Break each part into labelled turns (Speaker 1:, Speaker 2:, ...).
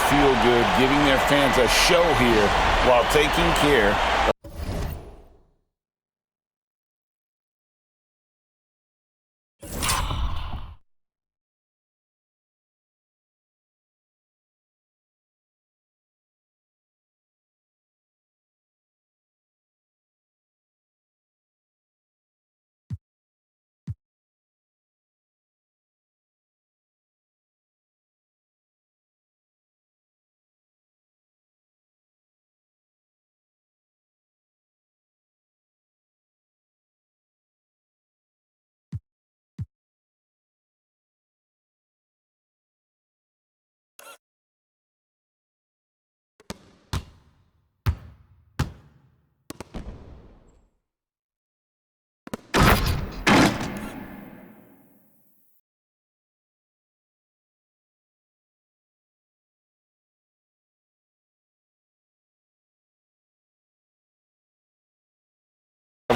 Speaker 1: feel good, giving their fans a show here while taking care of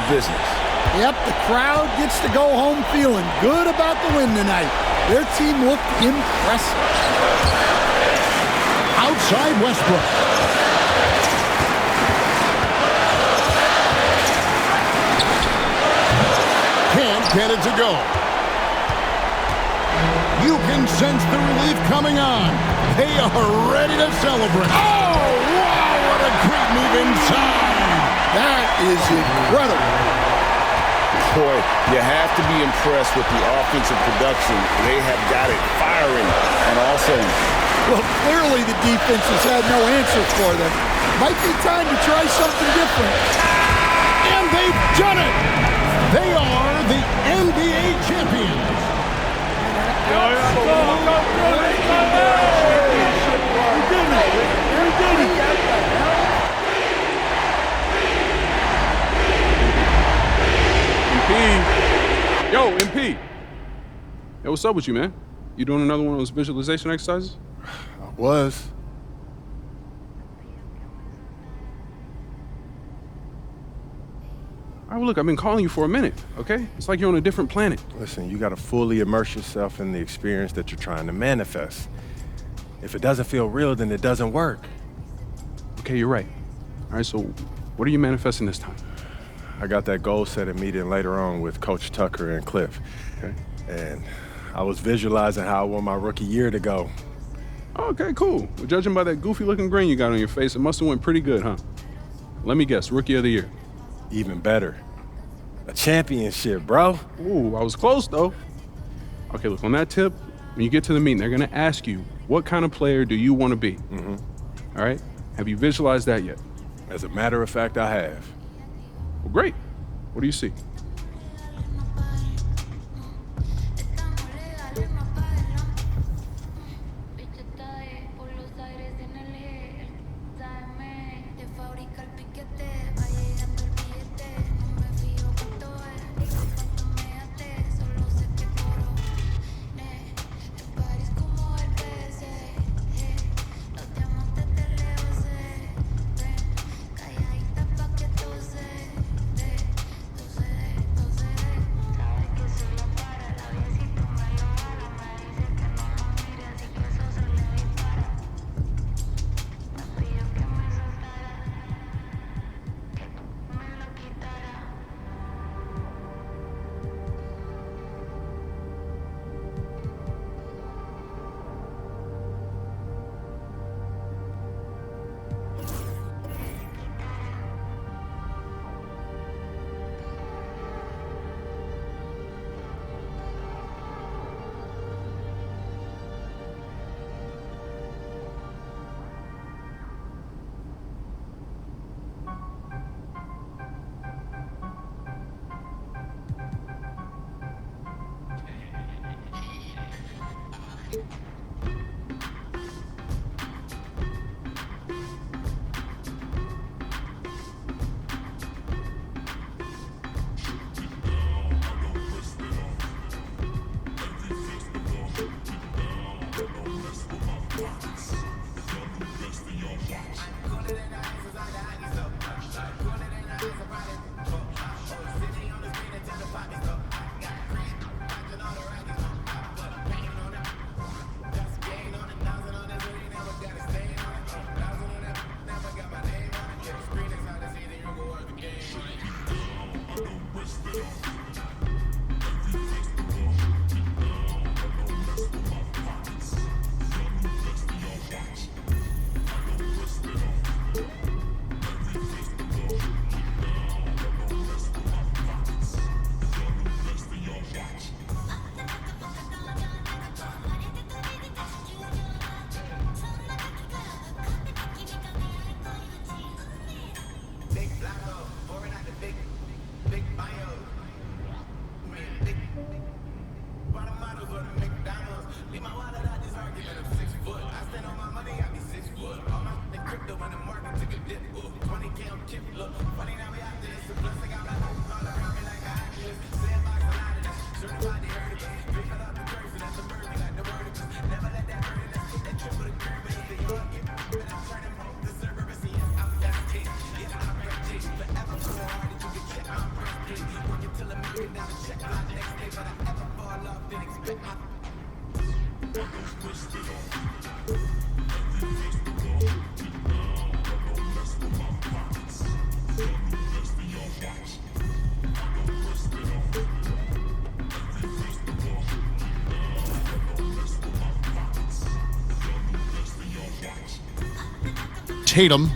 Speaker 1: business.
Speaker 2: Yep, the crowd gets to go home feeling good about the win tonight. Their team looked impressive.
Speaker 3: Outside Westbrook. Can't get it to go. You can sense the relief coming on. They are ready to celebrate. Oh, wow, what a great move inside.
Speaker 2: That is incredible.
Speaker 1: Boy, you have to be impressed with the offensive production. They have got it firing on all cylinders.
Speaker 2: Well, clearly the defense has had no answer for them. Might be time to try something different.
Speaker 3: And they've done it. They are the NBA champions.
Speaker 4: Yo, MP. Yo, what's up with you, man? You doing another one of those visualization exercises?
Speaker 3: I was.
Speaker 4: All right, well, look, I've been calling you for a minute, okay? It's like you're on a different planet.
Speaker 5: Listen, you got to fully immerse yourself in the experience that you're trying to manifest. If it doesn't feel real, then it doesn't work.
Speaker 4: Okay, you're right. All right, so what are you manifesting this time?
Speaker 5: I got that goal-setting meeting later on with Coach Tucker and Cliff.
Speaker 4: Okay.
Speaker 5: And I was visualizing how I want my rookie year to go.
Speaker 4: Okay, cool. Well, judging by that goofy-looking grin you got on your face, it must have went pretty good, huh? Let me guess, Rookie of the Year.
Speaker 5: Even better. A championship, bro.
Speaker 4: Ooh, I was close, though. Okay, look, on that tip, when you get to the meeting, they're going to ask you, what kind of player do you want to be?
Speaker 5: Mm-hmm.
Speaker 4: All right? Have you visualized that yet?
Speaker 5: As a matter of fact, I have.
Speaker 4: Well, great. What do you see?
Speaker 3: Tatum.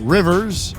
Speaker 3: Rivers.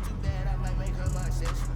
Speaker 6: Too bad I might make her my accessory.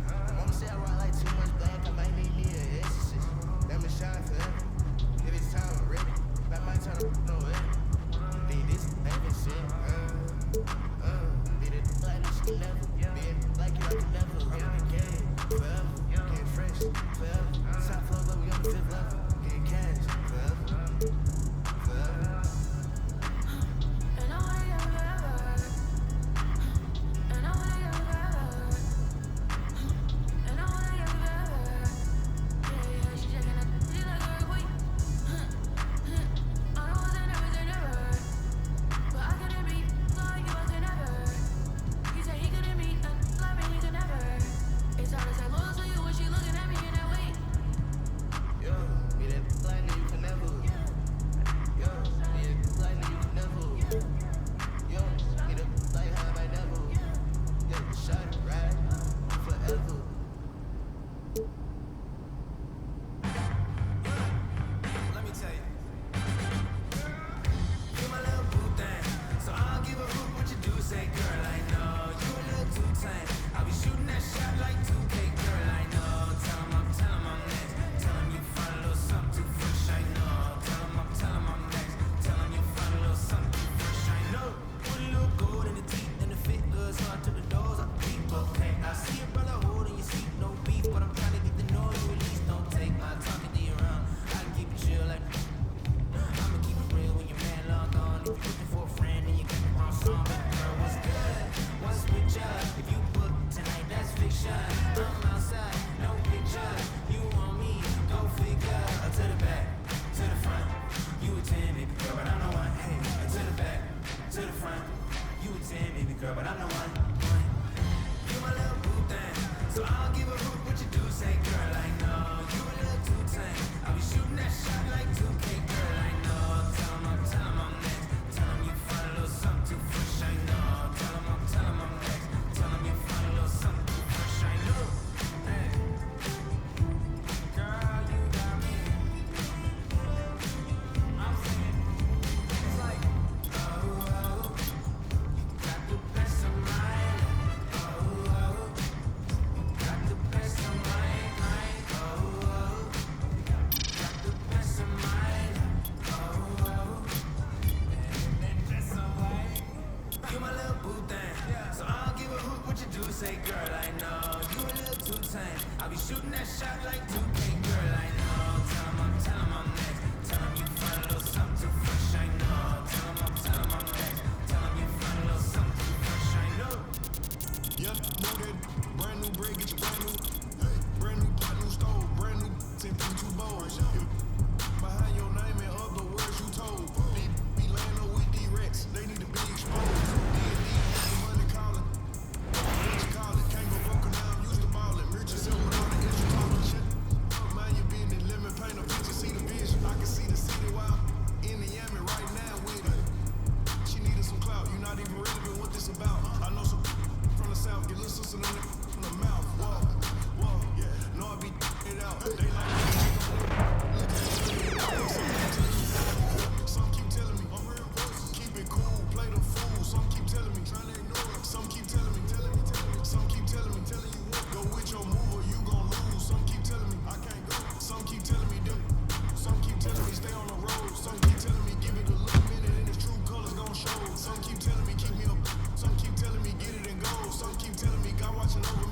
Speaker 6: girl, but I'm the one. You my little boo thing, so I don't give a hoot what you do. Say, girl, I know you a little too tame. I'll be shooting that shot like 2K, girl, I know. Tell 'em I'm next. Tell 'em you find a little something too fresh, I know. Tell 'em I'm next. Tell 'em you find a little something too fresh, I know. Hey, girl, you got me. I'm singing. It's like, oh, oh, got the best of mine. Oh, oh, got the best of mine. Oh, oh, got the best of mine. Oh, oh, and that's alright. You my little boo thing, so I don't give a hoot what you do. Say, girl, I know you a little too tame. I'll be shooting that shot like 2K, girl, I know. Tell 'em I'm next. Tell 'em you find a little something too fresh, I know. Tell 'em I'm next. Tell 'em you find a little something too fresh, I know.
Speaker 7: Yep, know that brand new bread, get your brand new. Brand new pot, new stove, brand new 10.2 bowls. Behind your name and other words you told. Be laying up with these rats, they need to be exposed. D&D, money calling. What you call it? Can't go broke now, I'm used to ballin'. Rich yourself with all the extra talking shit. Mind your business, let me paint a picture, see the vision. I can see the city while in the Yami right now with it. She needed some clout, you not even relevant what this about. I know some from the south, get little sister from the mouth. Whoa, yeah, know I be it out. They like some keep telling me, keep it cool, play the fool. Some keep telling me, trying to ignore it. Some keep telling me, some keep telling me, go with your move or you gon' lose. Some keep telling me, I can't go. Some keep telling me, do. Some keep telling me, stay on the road. Some keep telling me, give it a little minute and its true colors gon' show. Some keep telling me, keep me up. Some keep telling me, get it and go. Some keep telling me, God watching over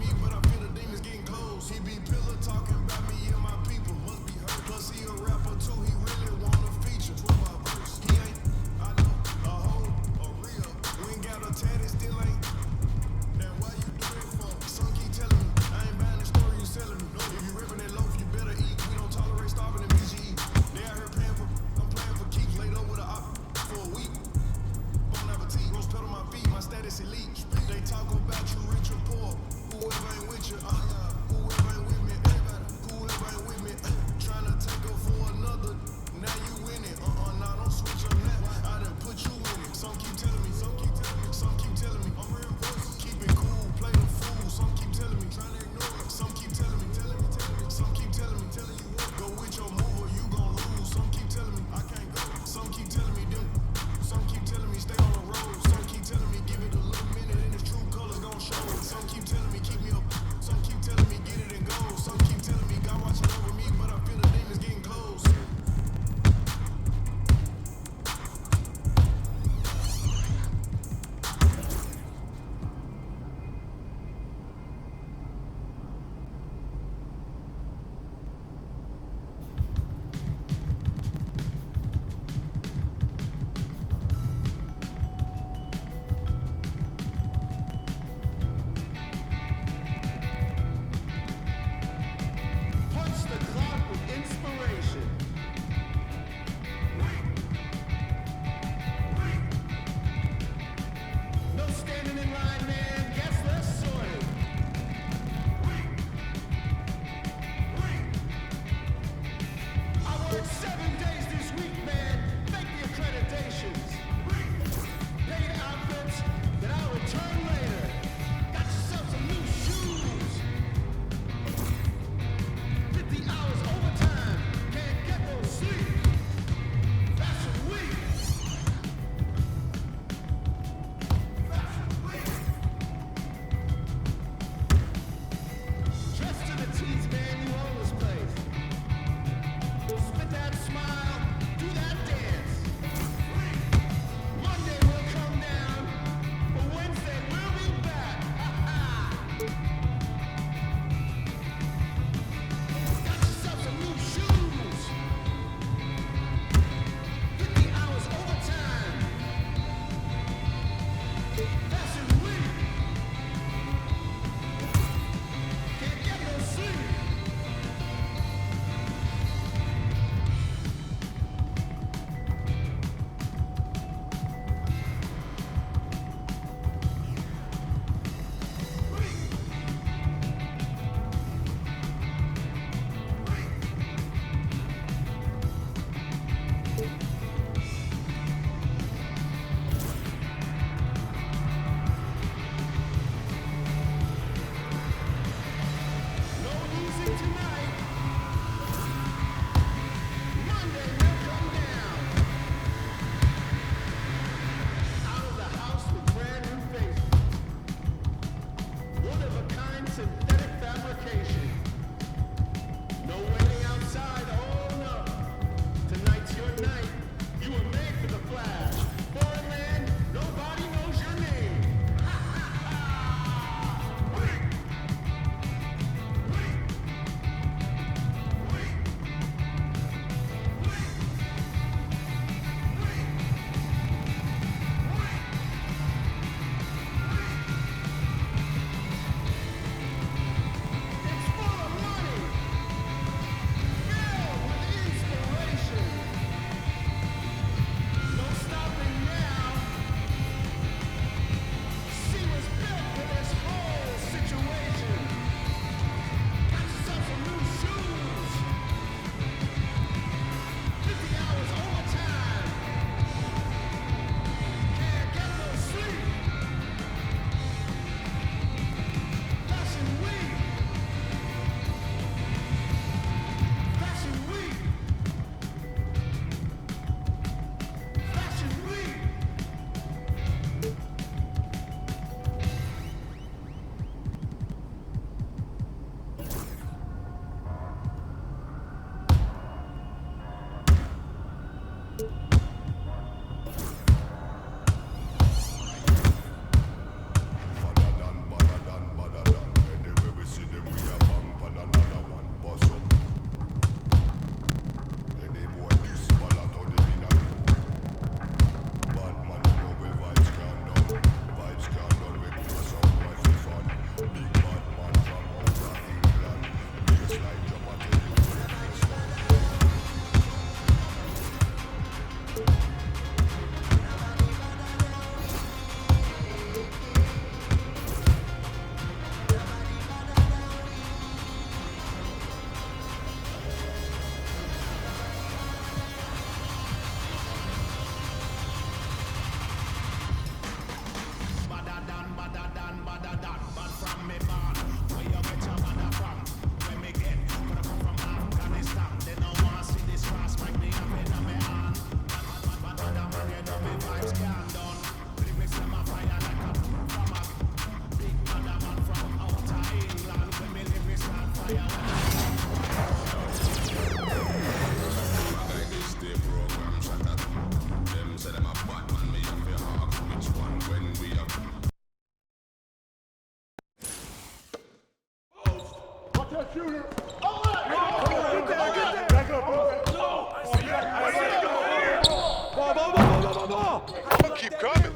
Speaker 3: Keep coming.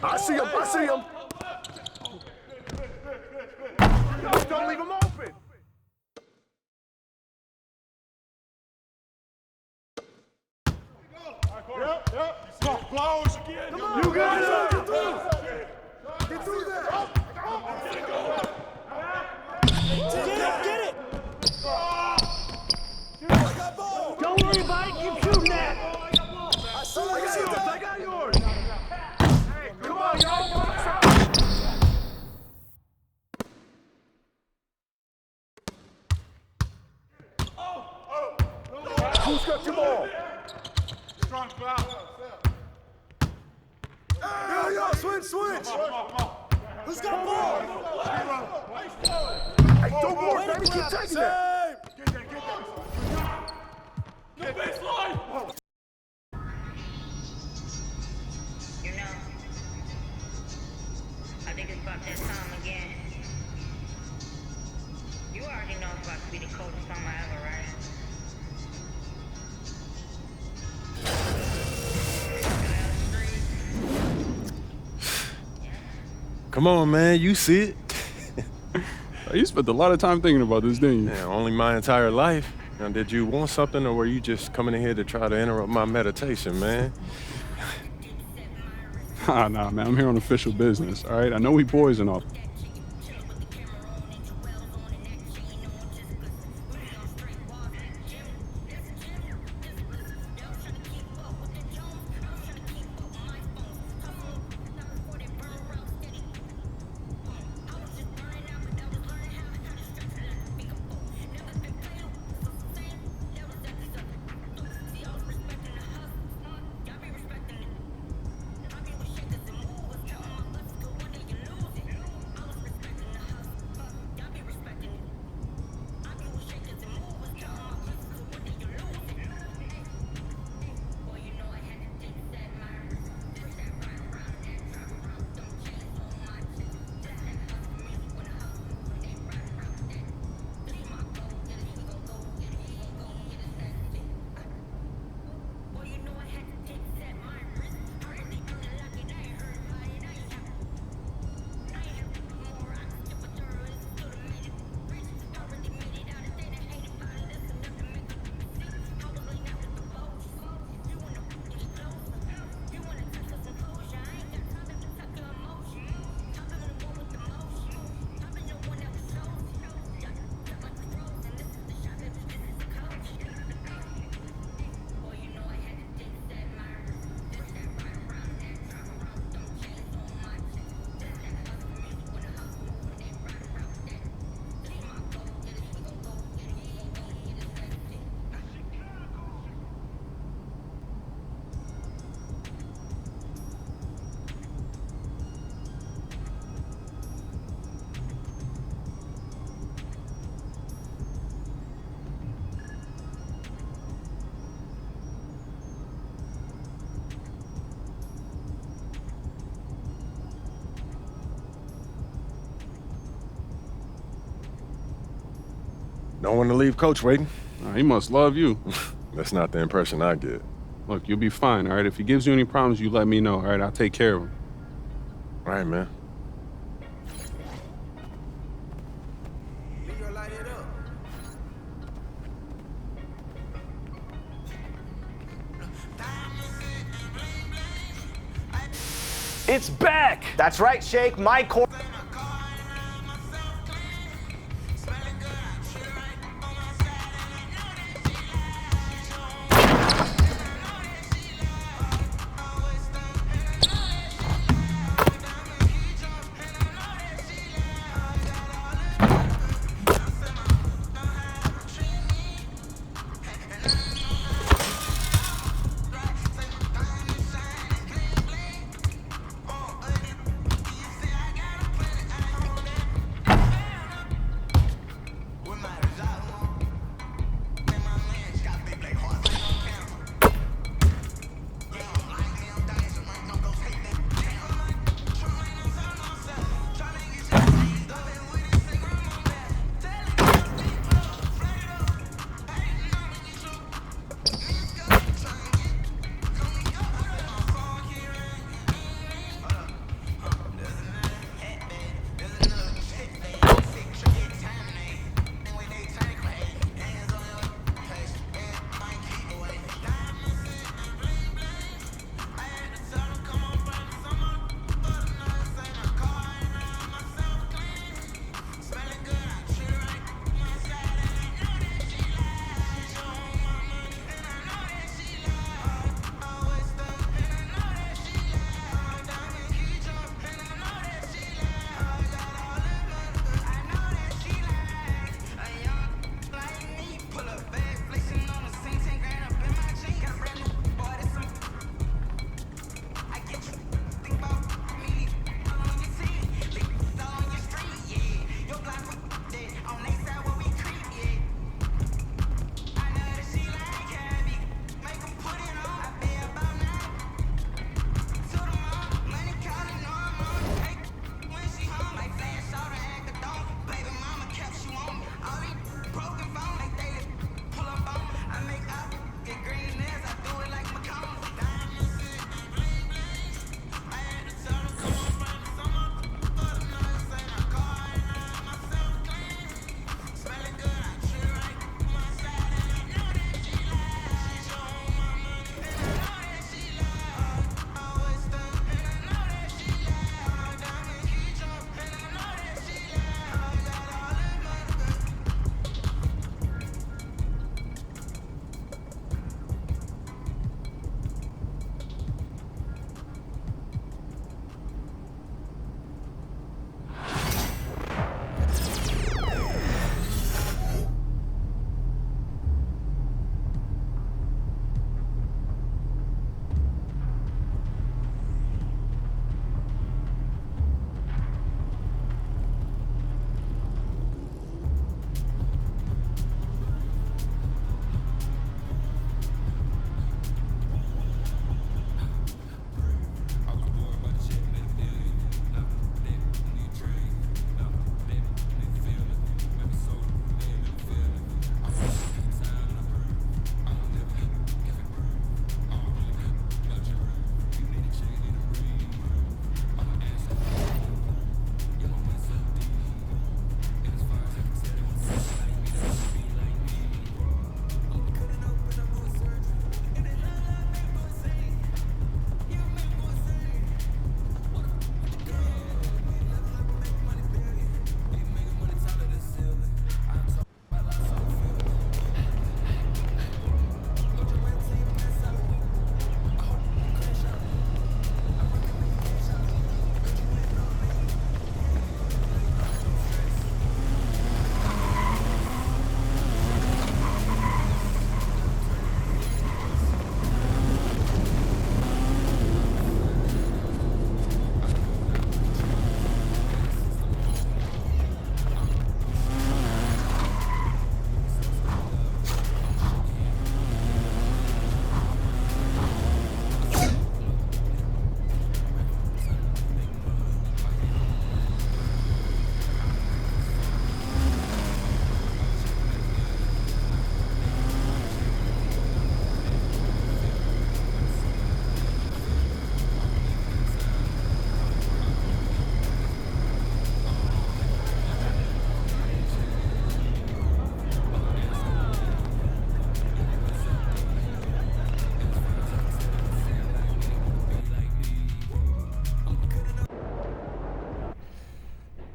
Speaker 1: I see him. I see him. Don't leave him open.
Speaker 3: Close again.
Speaker 1: You got it. Get through that.
Speaker 6: Get it!
Speaker 1: Don't worry about it. Keep shooting that.
Speaker 6: I see that.
Speaker 1: I got yours. Come on, y'all. Who's got your ball?
Speaker 3: Strong foul.
Speaker 1: Yo, switch.
Speaker 6: Who's got ball?
Speaker 1: Hey, don't worry, baby. Keep taking that.
Speaker 6: Get baseline!
Speaker 8: You know, I think it's about that time again. You already know it's about to be the coldest summer ever, right?
Speaker 5: Come on, man. You see it.
Speaker 4: You spent a lot of time thinking about this, didn't you?
Speaker 5: Yeah, only my entire life. Now, did you want something, or were you just coming in here to try to interrupt my meditation, man?
Speaker 4: Nah, man. I'm here on official business, all right? I know we boys and all.
Speaker 5: Don't want to leave Coach waiting.
Speaker 4: He must love you.
Speaker 5: That's not the impression I get.
Speaker 4: Look, you'll be fine, all right? If he gives you any problems, you let me know, all right? I'll take care of him.
Speaker 5: All right, man.
Speaker 9: It's back! That's right, Shake. My core.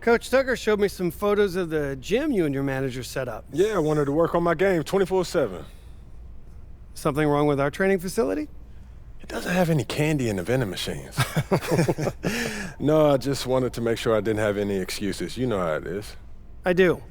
Speaker 10: Coach Tucker showed me some photos of the gym you and your manager set up.
Speaker 5: Yeah, I wanted to work on my game 24/7.
Speaker 10: Something wrong with our training facility?
Speaker 5: It doesn't have any candy in the vending machines. No, I just wanted to make sure I didn't have any excuses. You know how it is.
Speaker 10: I do.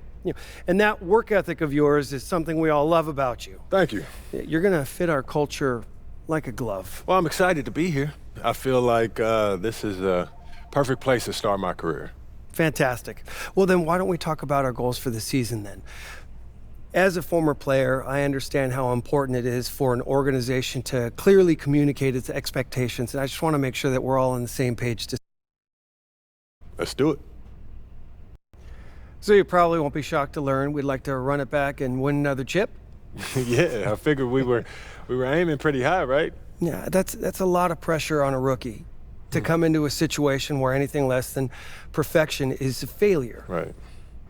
Speaker 10: And that work ethic of yours is something we all love about you.
Speaker 5: Thank you.
Speaker 10: You're going to fit our culture like a glove.
Speaker 5: Well, I'm excited to be here. I feel like this is a perfect place to start my career.
Speaker 10: Fantastic. Well, then why don't we talk about our goals for the season then? As a former player, I understand how important it is for an organization to clearly communicate its expectations, and I just want to make sure that we're all on the same page.
Speaker 5: Let's do it.
Speaker 10: So you probably won't be shocked to learn we'd like to run it back and win another chip?
Speaker 5: Yeah, I figured we were aiming pretty high, right?
Speaker 10: Yeah, that's a lot of pressure on a rookie to come into a situation where anything less than perfection is a failure.
Speaker 5: Right.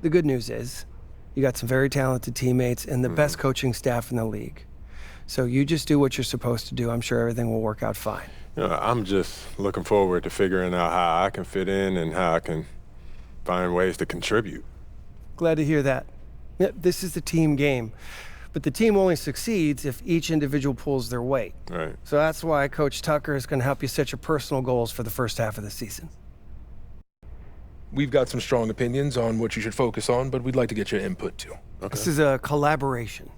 Speaker 10: The good news is you got some very talented teammates and the best coaching staff in the league. So you just do what you're supposed to do. I'm sure everything will work out fine.
Speaker 5: You know, I'm just looking forward to figuring out how I can fit in and how I can find ways to contribute.
Speaker 10: Glad to hear that. Yeah, this is the team game, but the team only succeeds if each individual pulls their weight.
Speaker 5: Right.
Speaker 10: So that's why Coach Tucker is going to help you set your personal goals for the first half of the season.
Speaker 11: We've got some strong opinions on what you should focus on, but we'd like to get your input too.
Speaker 5: Okay.
Speaker 10: This is a collaboration.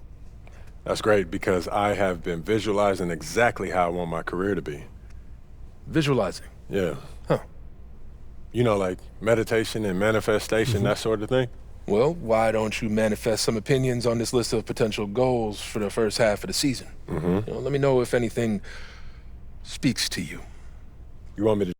Speaker 5: That's great because I have been visualizing exactly how I want my career to be.
Speaker 11: Visualizing?
Speaker 5: Yeah.
Speaker 11: Huh.
Speaker 5: You know, like meditation and manifestation, that sort of thing?
Speaker 11: Well, why don't you manifest some opinions on this list of potential goals for the first half of the season? You know, let me know if anything speaks to you.
Speaker 5: You want me to?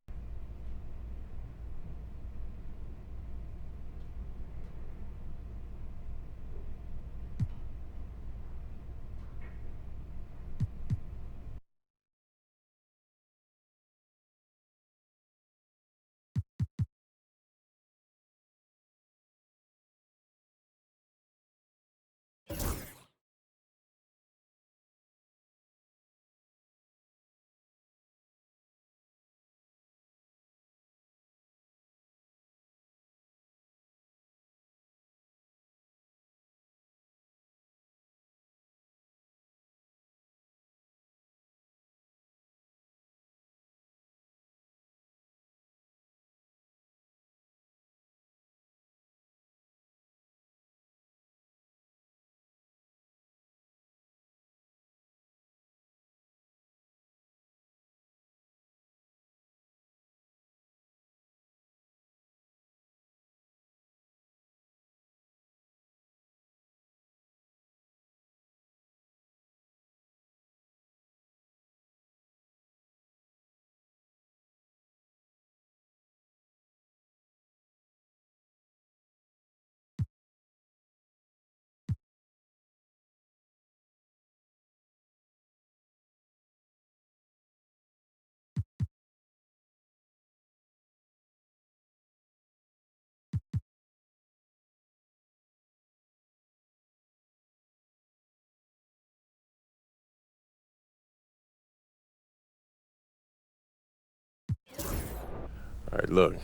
Speaker 5: All right, look,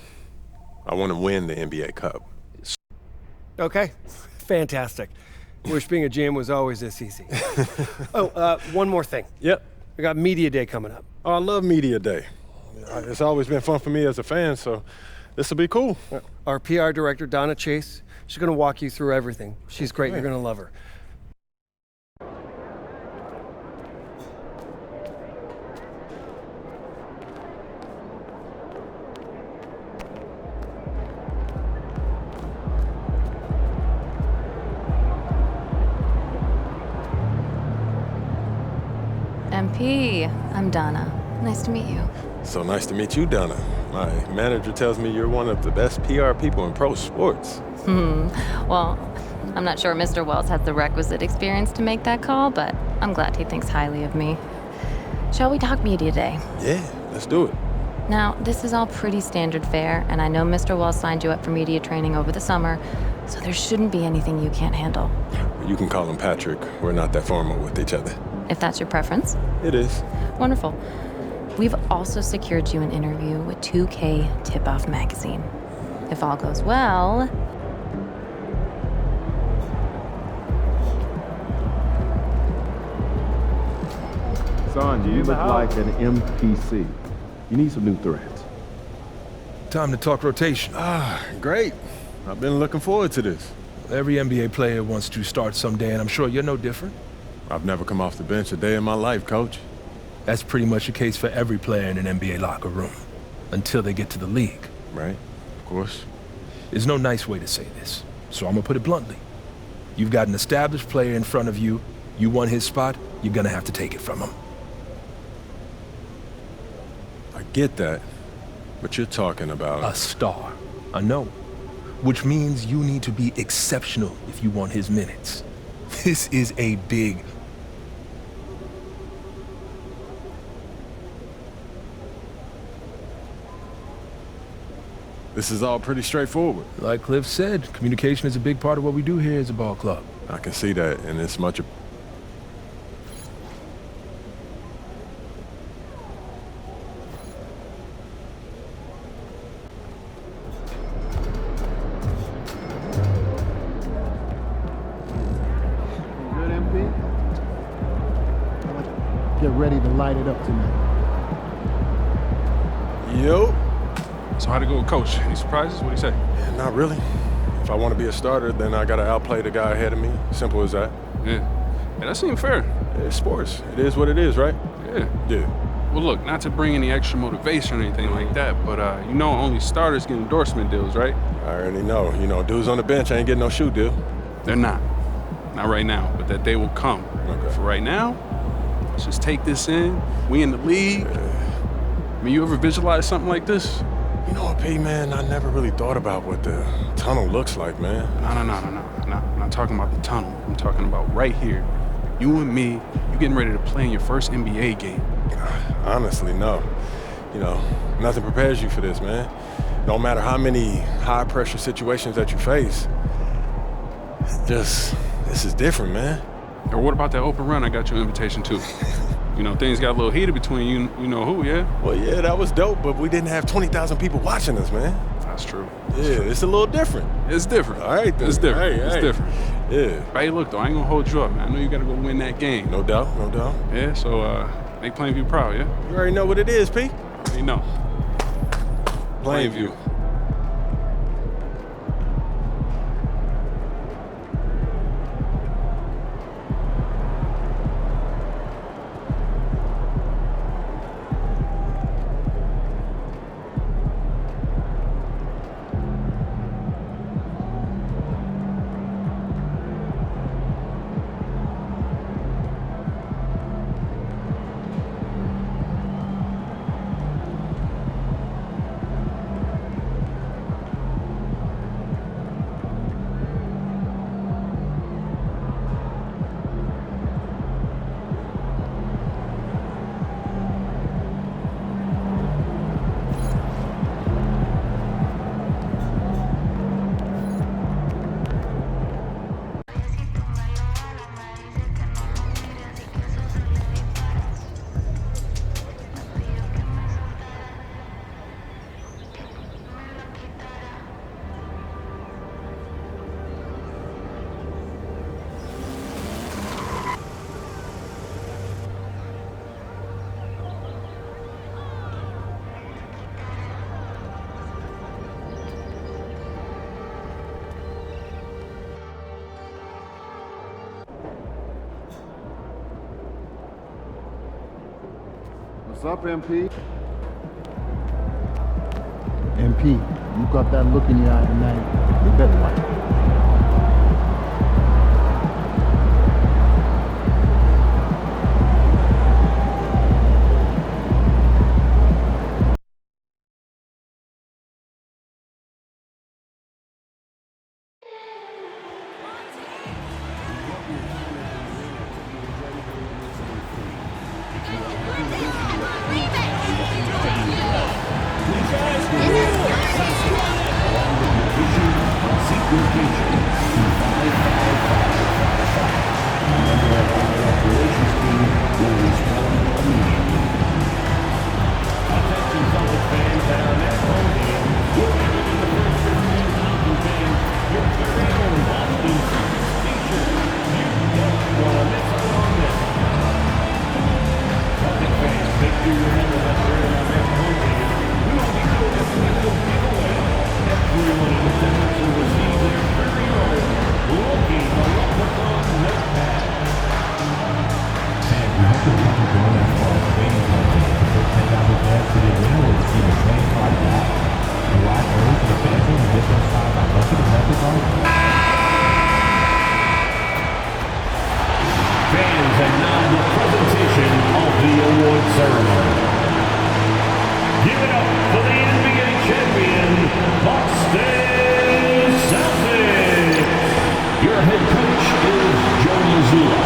Speaker 5: I want to win the NBA Cup.
Speaker 10: Okay, fantastic. Wish being a GM was always this easy. One more thing.
Speaker 5: Yep.
Speaker 10: We got Media Day coming up.
Speaker 5: Oh, I love Media Day. It's always been fun for me as a fan, so this will be cool.
Speaker 10: Our PR director, Donna Chase, she's going to walk you through everything. She's great. You're going to love her.
Speaker 12: MP, I'm Donna. Nice to meet you.
Speaker 5: So nice to meet you, Donna. My manager tells me you're one of the best PR people in pro sports.
Speaker 12: Well, I'm not sure Mr. Wells has the requisite experience to make that call, but I'm glad he thinks highly of me. Shall we talk Media Day?
Speaker 5: Yeah, let's do it.
Speaker 12: Now, this is all pretty standard fare, and I know Mr. Wells signed you up for media training over the summer, so there shouldn't be anything you can't handle.
Speaker 5: You can call him Patrick. We're not that formal with each other.
Speaker 12: If that's your preference.
Speaker 5: It is.
Speaker 12: Wonderful. We've also secured you an interview with 2K Tip-Off Magazine. If all goes well,
Speaker 13: Son, you look like an NPC. You need some new threats.
Speaker 11: Time to talk rotation.
Speaker 5: Great. I've been looking forward to this.
Speaker 11: Every NBA player wants to start someday, and I'm sure you're no different.
Speaker 5: I've never come off the bench a day in my life, Coach.
Speaker 11: That's pretty much the case for every player in an NBA locker room, until they get to the league.
Speaker 5: Right, of course.
Speaker 11: There's no nice way to say this, so I'm gonna put it bluntly. You've got an established player in front of you. You want his spot, you're gonna have to take it from him.
Speaker 5: I get that, but you're talking about...
Speaker 11: A star. I know. Which means you need to be exceptional if you want his minutes. This is a big...
Speaker 5: This is all pretty straightforward.
Speaker 11: Like Cliff said, communication is a big part of what we do here as a ball club.
Speaker 5: I can see that, and it's much...
Speaker 2: Good, MP? Get ready to light it up tonight.
Speaker 5: Yo.
Speaker 4: So how'd it go with Coach? Any surprises? What'd he say?
Speaker 5: Not really. If I want to be a starter, then I gotta outplay the guy ahead of me. Simple as that.
Speaker 4: Yeah, that seemed fair.
Speaker 5: It's sports. It is what it is, right?
Speaker 4: Yeah.
Speaker 5: Yeah.
Speaker 4: Well, look, not to bring any extra motivation or anything like that, but you know only starters get endorsement deals, right?
Speaker 5: I already know. You know, dudes on the bench ain't getting no shoe deal.
Speaker 4: They're not. Not right now, but that day will come.
Speaker 5: Okay.
Speaker 4: For right now, let's just take this in. We in the league. I mean, you ever visualize something like this?
Speaker 5: You know what, P, man? I never really thought about what the tunnel looks like, man.
Speaker 4: No. I'm not talking about the tunnel. I'm talking about right here. You and me, you getting ready to play in your first NBA game.
Speaker 5: Honestly, no. You know, nothing prepares you for this, man. No matter how many high-pressure situations that you face, this is different, man.
Speaker 4: Or what about that open run I got you an invitation to? You know, things got a little heated between you know who, yeah?
Speaker 5: Well, yeah, that was dope, but we didn't have 20,000 people watching us, man.
Speaker 4: That's true.
Speaker 5: Yeah, it's a little different.
Speaker 4: It's different.
Speaker 5: All right, then.
Speaker 4: It's different.
Speaker 5: Hey,
Speaker 4: it's
Speaker 5: hey.
Speaker 4: different.
Speaker 5: Yeah.
Speaker 4: But hey, look, though, I ain't gonna hold you up, man. I know you gotta go win that game.
Speaker 5: No doubt, no doubt.
Speaker 4: Yeah, so make Plainview proud, yeah?
Speaker 5: You already know what it is, P.
Speaker 4: I already know. Plainview.
Speaker 13: What's up, MP?
Speaker 2: MP, you got that look in your eye tonight. You better like it.
Speaker 14: Attention, Celtics fans, at our next home game, we'll be bringing the first Fans, and now the presentation of the award ceremony. Give it up for the NBA champion, Boston Celtics. Your head coach is Joe Mazzulla.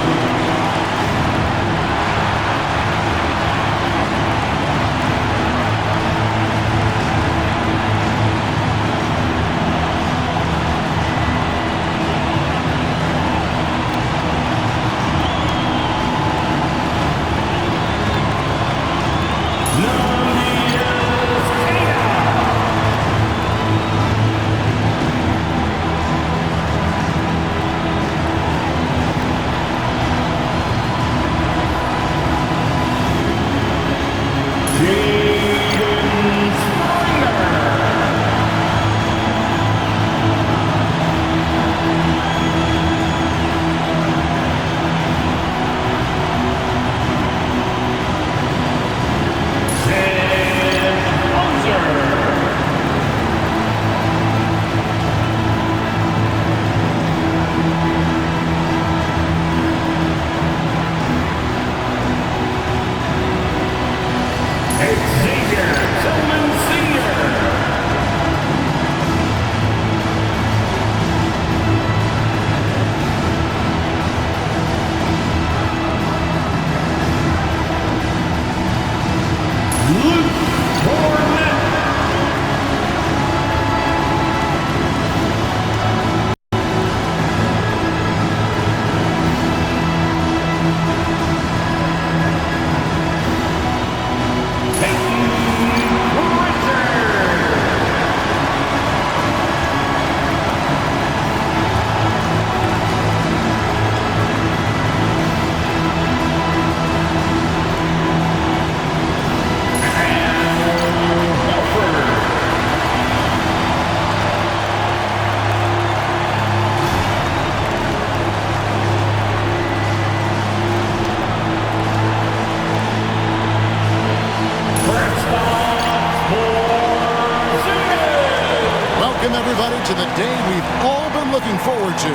Speaker 3: To the day we've all been looking forward to.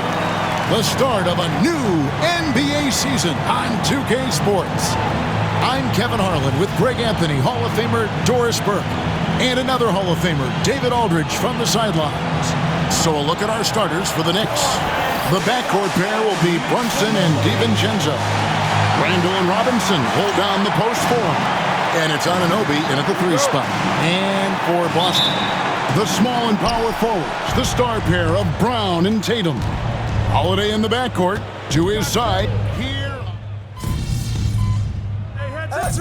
Speaker 3: The start of a new NBA season on 2K Sports. I'm Kevin Harlan with Greg Anthony, Hall of Famer Doris Burke, and another Hall of Famer, David Aldridge, from the sidelines. So a look at our starters for the Knicks. The backcourt pair will be Brunson and DiVincenzo. Randall and Robinson hold down the post for him. And it's Anunoby in at the 3 spot. And for Boston, the small and power forwards, the star pair of Brown and Tatum. Holiday in the backcourt, to his side, here.
Speaker 15: Hey,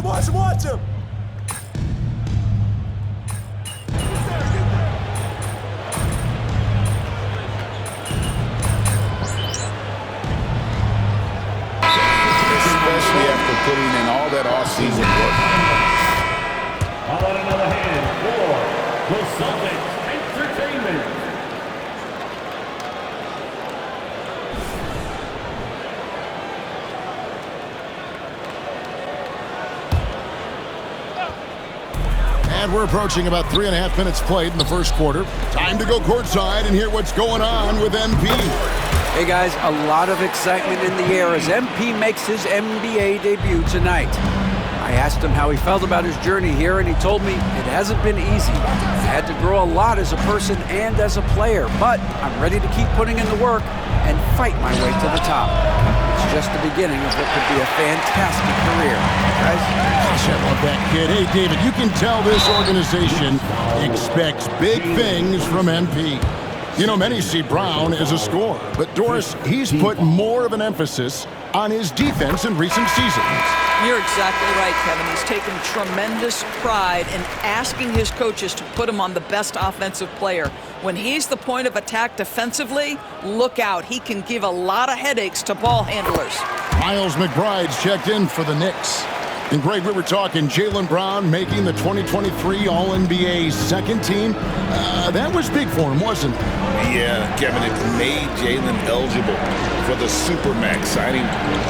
Speaker 15: watch him, watch him!
Speaker 1: Especially after putting in all that off-season work.
Speaker 14: How about another hand for the Celtics Entertainment?
Speaker 3: And we're approaching about 3.5 minutes played in the first quarter. Time to go courtside and hear what's going on with MP.
Speaker 16: Hey guys, a lot of excitement in the air as MP makes his NBA debut tonight. I asked him how he felt about his journey here, and he told me it hasn't been easy. I had to grow a lot as a person and as a player, but I'm ready to keep putting in the work and fight my way to the top. It's just the beginning of what could be a fantastic career. Guys?
Speaker 3: Gosh, I love that kid. Hey, David, you can tell this organization expects big things from MP. You know, many see Brown as a scorer, but Doris, he's put more of an emphasis on his defense in recent seasons.
Speaker 17: You're exactly right, Kevin. He's taken tremendous pride in asking his coaches to put him on the best offensive player. When he's the point of attack defensively, look out. He can give a lot of headaches to ball handlers.
Speaker 3: Miles McBride's checked in for the Knicks. And Greg, we were talking Jaylen Brown making the 2023 All-NBA second team. That was big for him, wasn't it?
Speaker 1: Yeah, Kevin, it made Jaylen eligible for the Supermax, signing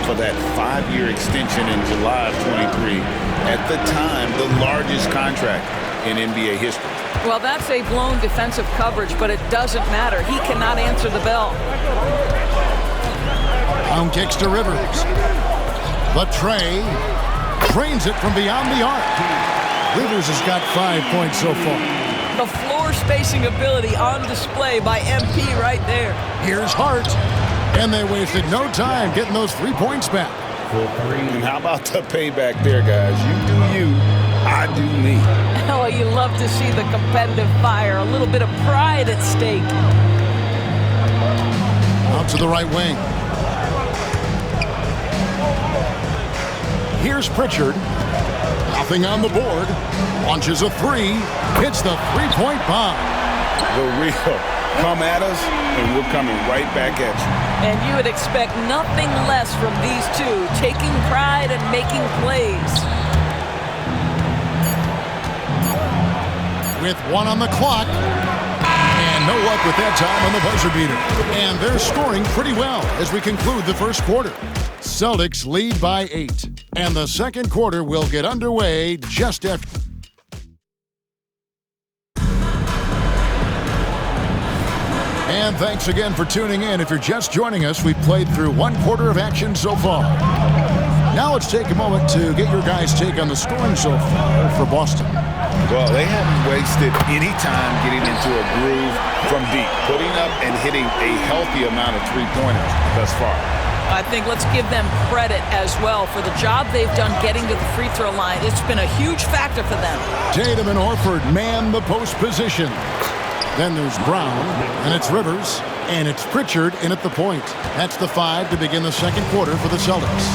Speaker 1: for that 5-year extension in July of 23. At the time, the largest contract in NBA history.
Speaker 17: Well, that's a blown defensive coverage, but it doesn't matter. He cannot answer the bell.
Speaker 3: On kicks to Rivers. But Trey drains it from beyond the arc. Rivers has got 5 points so far.
Speaker 17: The floor spacing ability on display by MP right there.
Speaker 3: Here's Hart. And they wasted no time getting those 3 points back.
Speaker 1: And how about the payback there, guys? You do you, I do me.
Speaker 17: Oh, you love to see the competitive fire. A little bit of pride at stake.
Speaker 3: Out to the right wing. Here's Pritchard. Nothing on the board. Launches a 3. Hits the 3-point bomb.
Speaker 1: The real. Come at us, and we're coming right back at you.
Speaker 17: And you would expect nothing less from these two, taking pride and making plays.
Speaker 3: With 1 on the clock. And no luck with that time on the buzzer beater. And they're scoring pretty well as we conclude the first quarter. Celtics lead by 8. And the second quarter will get underway just after. And thanks again for tuning in. If you're just joining us, we've played through 1 quarter of action so far. Now let's take a moment to get your guys' take on the scoring so far for Boston.
Speaker 1: Well, they haven't wasted any time getting into a groove from deep, putting up and hitting a healthy amount of 3-pointers thus far.
Speaker 17: I think let's give them credit as well for the job they've done getting to the free throw line. It's been a huge factor for them.
Speaker 3: Tatum and Horford man the post position. Then there's Brown, and it's Rivers, and it's Pritchard in at the point. That's the 5 to begin the second quarter for the Celtics.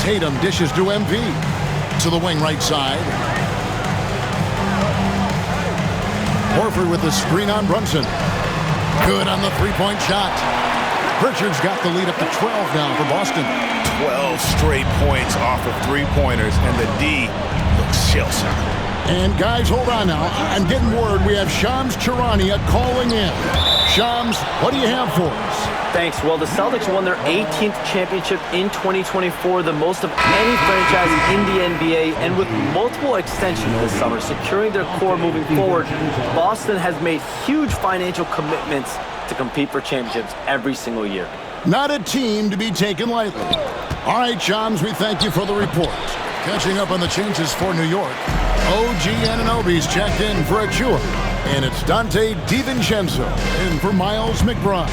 Speaker 3: Tatum dishes to MP. To the wing right side. Horford with the screen on Brunson. Good on the 3-point shot. Pritchard's got the lead up to 12 now for Boston.
Speaker 1: 12 straight points off of 3-pointers, and the D looks shell-shocked.
Speaker 3: And guys, hold on now. I'm getting word we have Shams Charania calling in. Shams, what do you have for us?
Speaker 9: Thanks. Well, the Celtics won their 18th championship in 2024, the most of any franchise in the NBA, and with multiple extensions this summer, securing their core moving forward, Boston has made huge financial commitments to compete for championships every single year.
Speaker 3: Not a team to be taken lightly. All right, Shams, we thank you for the report. Catching up on the changes for New York, OG Anunoby's checked in for Achua, and it's Dante DiVincenzo in for Miles McBride.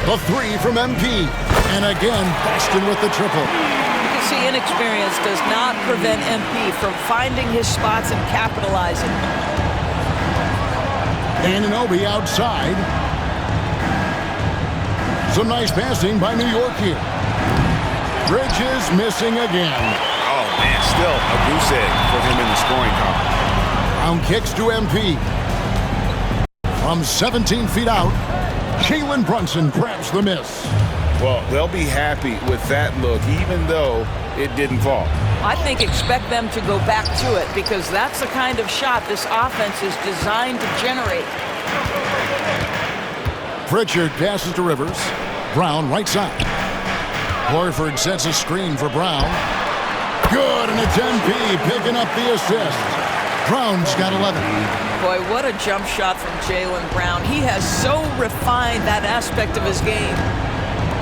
Speaker 3: The 3 from MP, and again, Boston with the triple.
Speaker 17: You can see inexperience does not prevent MP from finding his spots and capitalizing.
Speaker 3: Anunoby outside. Some nice passing by New York here. Bridges missing again.
Speaker 1: Oh, man, still a goose egg for him in the scoring column.
Speaker 3: Round kicks to MP. From 17 feet out, Jalen Brunson grabs the miss.
Speaker 1: Well, they'll be happy with that look, even though it didn't fall.
Speaker 17: I think expect them to go back to it because that's the kind of shot this offense is designed to generate.
Speaker 3: Pritchard passes to Rivers. Brown right side. Horford sets a screen for Brown. Good, and it's MP picking up the assist. Brown's got 11.
Speaker 17: Boy, what a jump shot from Jaylen Brown. He has so refined that aspect of his game.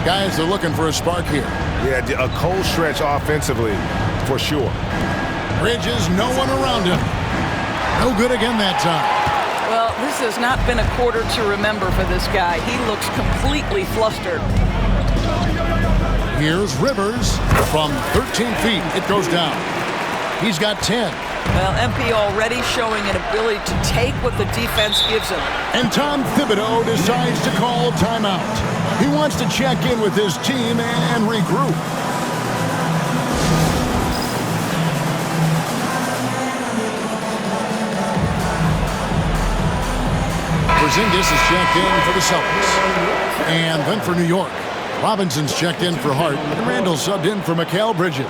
Speaker 3: Guys, they're looking for a spark here.
Speaker 1: Yeah, a cold stretch offensively, for sure.
Speaker 3: Bridges, no one around him. No good again that time.
Speaker 17: Well, this has not been a quarter to remember for this guy. He looks completely flustered.
Speaker 3: Here's Rivers from 13 feet. It goes down. He's got 10.
Speaker 17: Well, MP already showing an ability to take what the defense gives him.
Speaker 3: And Tom Thibodeau decides to call timeout. He wants to check in with his team and regroup. Porzingis is checked in for the Celtics. And then for New York, Robinson's checked in for Hart, and Randall subbed in for Mikal Bridges.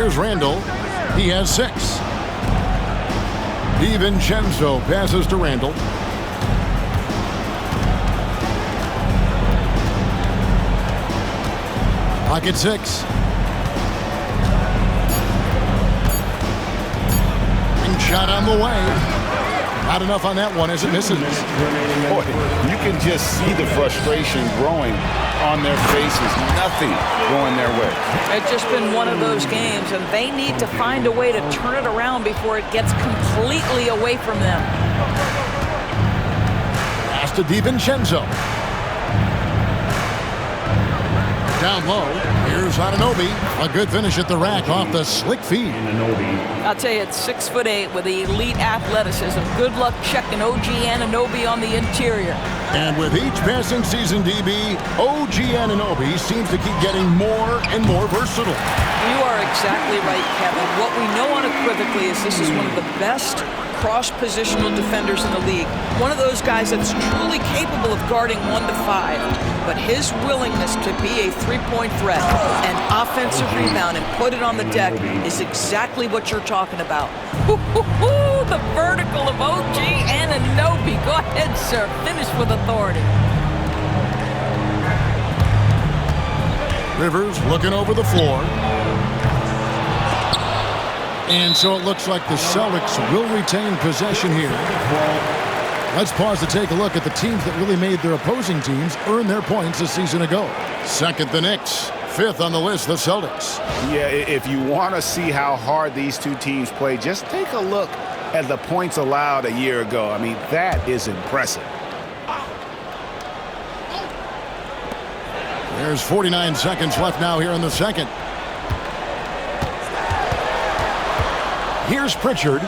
Speaker 3: Here's Randall. He has 6. DiVincenzo passes to Randall. Pocket 6. And shot on the way. Not enough on that one as it misses.
Speaker 1: Boy, you can just see the frustration growing on their faces. Nothing going their way.
Speaker 17: It's just been one of those games, and they need to find a way to turn it around before it gets completely away from them.
Speaker 3: Pass to DiVincenzo. Down low. Here's Anunoby. A good finish at the rack off the slick feed.
Speaker 17: I'll tell you, it's 6'8" with elite athleticism. Good luck checking OG Anunoby on the interior.
Speaker 3: And with each passing season, DB, OG Anunoby seems to keep getting more and more versatile.
Speaker 17: You are exactly right, Kevin. What we know unequivocally is this is one of the best cross-positional defenders in the league. One of those guys that's truly capable of guarding 1 to 5. But his willingness to be a three-point threat, an offensive rebound, and put it on the deck is exactly what you're talking about. The vertical of OG Anunoby. Go ahead, sir. Finish with authority.
Speaker 3: Rivers looking over the floor. And so it looks like the Celtics will retain possession here. Let's pause to take a look at the teams that really made their opposing teams earn their points a season ago. Second, the Knicks. 5th on the list, the Celtics.
Speaker 1: Yeah, if you want to see how hard these two teams play, just take a look at the points allowed a year ago. I mean, that is impressive.
Speaker 3: There's 49 seconds left now here in the second. Here's Pritchard.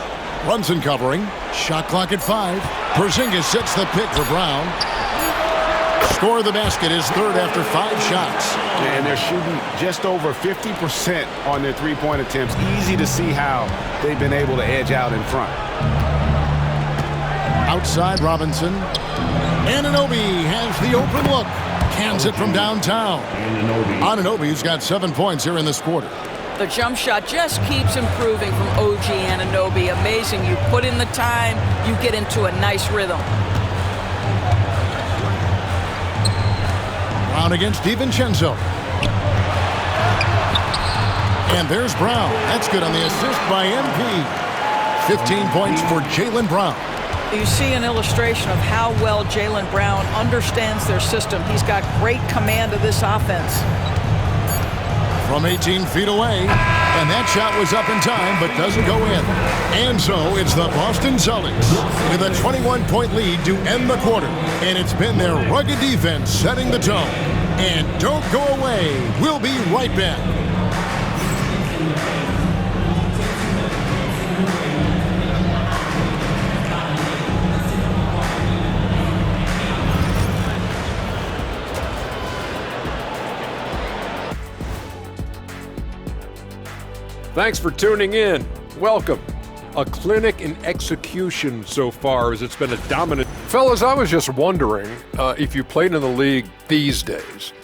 Speaker 3: Brunson covering. Shot clock at 5. Porzingis sets the pick for Brown. Score of the basket is 3rd after 5 shots.
Speaker 1: And they're shooting just over 50% on their three-point attempts. Easy to see how they've been able to edge out in front.
Speaker 3: Outside Robinson. Anunoby has the open look. Cans it from downtown. Anunoby's got 7 points here in this quarter.
Speaker 17: The jump shot just keeps improving from OG Anunoby. Amazing. You put in the time, you get into a nice rhythm.
Speaker 3: Brown against DiVincenzo. And there's Brown. That's good on the assist by MP. 15 points for Jaylen Brown.
Speaker 17: You see an illustration of how well Jaylen Brown understands their system. He's got great command of this offense.
Speaker 3: From 18 feet away, and that shot was up in time but doesn't go in. And so it's the Boston Celtics with a 21-point lead to end the quarter. And it's been their rugged defense setting the tone. And don't go away. We'll be right back.
Speaker 18: Thanks for tuning in. Welcome. A clinic in execution so far, as it's been a dominant.
Speaker 19: Fellas, I was just wondering if you played in the league these days,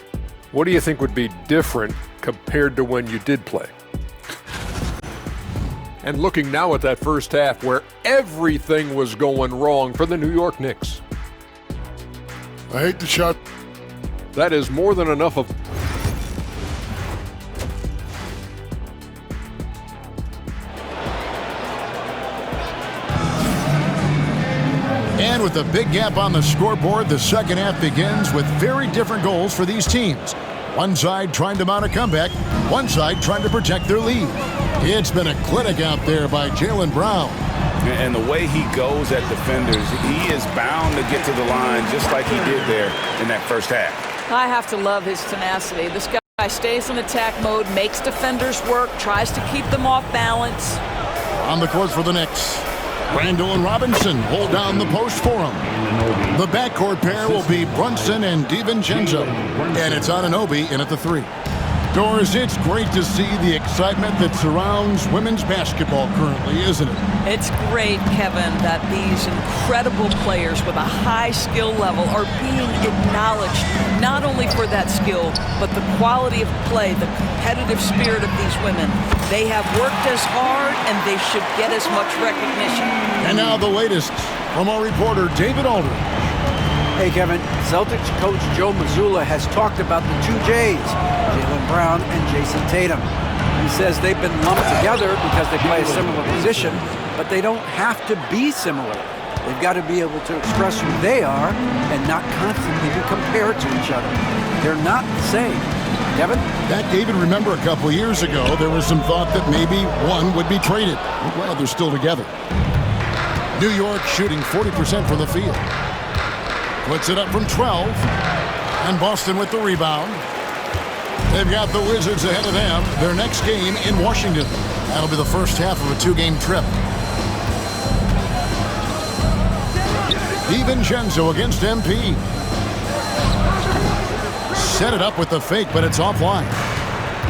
Speaker 19: what do you think would be different compared to when you did play? And looking now at that first half where everything was going wrong for the New York Knicks.
Speaker 5: I hate the shot.
Speaker 19: That is more than enough of.
Speaker 3: And with a big gap on the scoreboard, the second half begins with very different goals for these teams. One side trying to mount a comeback, one side trying to protect their lead. It's been a clinic out there by Jaylen Brown.
Speaker 1: And the way he goes at defenders, he is bound to get to the line just like he did there in that first half.
Speaker 17: I have to love his tenacity. This guy stays in attack mode, makes defenders work, tries to keep them off balance.
Speaker 3: On the court for the Knicks, Randall and Robinson hold down the post for him. The backcourt pair will be Brunson and DiVincenzo. And it's Anunoby in at the 3. Doris, it's great to see the excitement that surrounds women's basketball currently, isn't it?
Speaker 17: It's great, Kevin, that these incredible players with a high skill level are being acknowledged not only for that skill, but the quality of play, the competitive spirit of these women. They have worked as hard, and they should get as much recognition.
Speaker 3: And now the latest from our reporter, David Aldridge.
Speaker 16: Hey, Kevin, Celtics coach Joe Mazzulla has talked about the two J's, Jaylen Brown and Jason Tatum. He says they've been lumped together because they play a similar position, but they don't have to be similar. They've got to be able to express who they are and not constantly be compared to each other. They're not the same. Kevin?
Speaker 3: That, David, remember a couple years ago, there was some thought that maybe one would be traded. Well, they're still together. New York shooting 40% from the field. Puts it up from 12. And Boston with the rebound. They've got the Wizards ahead of them. Their next game in Washington. That'll be the first half of a two-game trip. DiVincenzo against MP. Set it up with the fake, but it's offline.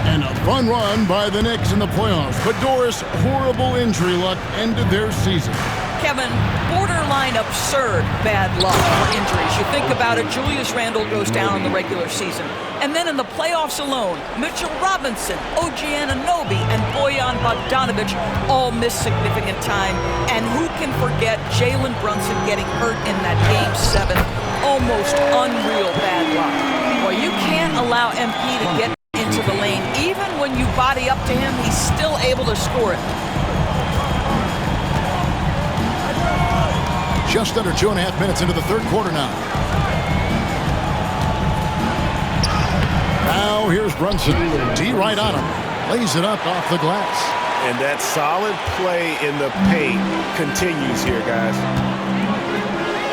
Speaker 3: And a fun run by the Knicks in the playoffs. But Doris, horrible injury luck ended their season.
Speaker 17: Kevin, borderline absurd bad luck for injuries. You think about it, Julius Randle goes down in the regular season. And then in the playoffs alone, Mitchell Robinson, OG Anunoby, and Bojan Bogdanovic all miss significant time. And who can forget Jalen Brunson getting hurt in that Game 7? Almost unreal bad luck. Well, you can't allow MP to get into the lane. Even when you body up to him, he's still able to score it.
Speaker 3: Just under 2.5 minutes into the third quarter now. Now here's Brunson. D right on him. Lays it up off the glass.
Speaker 20: And that solid play in the paint continues here, guys.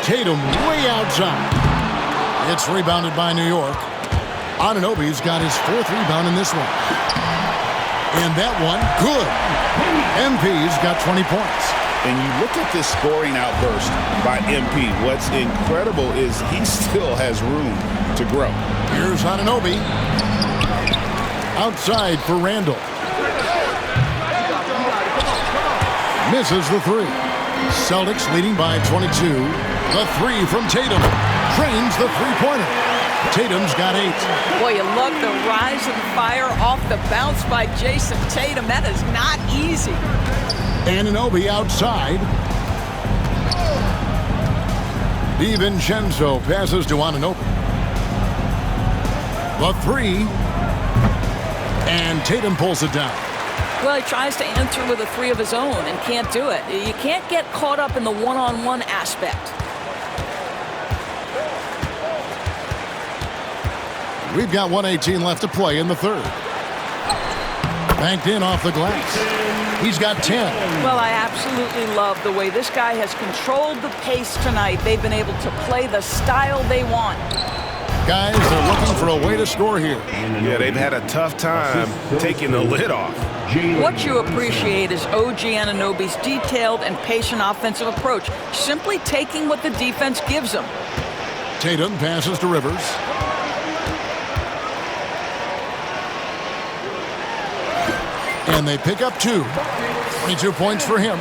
Speaker 3: Tatum way outside. It's rebounded by New York. Anunoby's got his fourth rebound in this one. And that one, good. MP's got 20 points.
Speaker 1: And you look at this scoring outburst by MP. What's incredible is he still has room to grow.
Speaker 3: Here's Anunoby. Outside for Randle. Misses the three. Celtics leading by 22. The three from Tatum. Drains the three-pointer. Tatum's got 8.
Speaker 17: Boy, you love the rise and fire off the bounce by Jason Tatum. That is not easy.
Speaker 3: Anunoby outside. DiVincenzo passes to Anunoby. The three. And Tatum pulls it down.
Speaker 17: Well, he tries to enter with a three of his own and can't do it. You can't get caught up in the one-on-one aspect.
Speaker 3: We've got 1:18 left to play in the third. Banked in off the glass. He's got 10.
Speaker 17: Well, I absolutely love the way this guy has controlled the pace tonight. They've been able to play the style they want.
Speaker 3: Guys are looking for a way to score here.
Speaker 20: Yeah, they've had a tough time taking the lid off.
Speaker 17: What you appreciate is OG Anunoby's detailed and patient offensive approach, simply taking what the defense gives him.
Speaker 3: Tatum passes to Rivers. And they pick up 2. 22 points for him.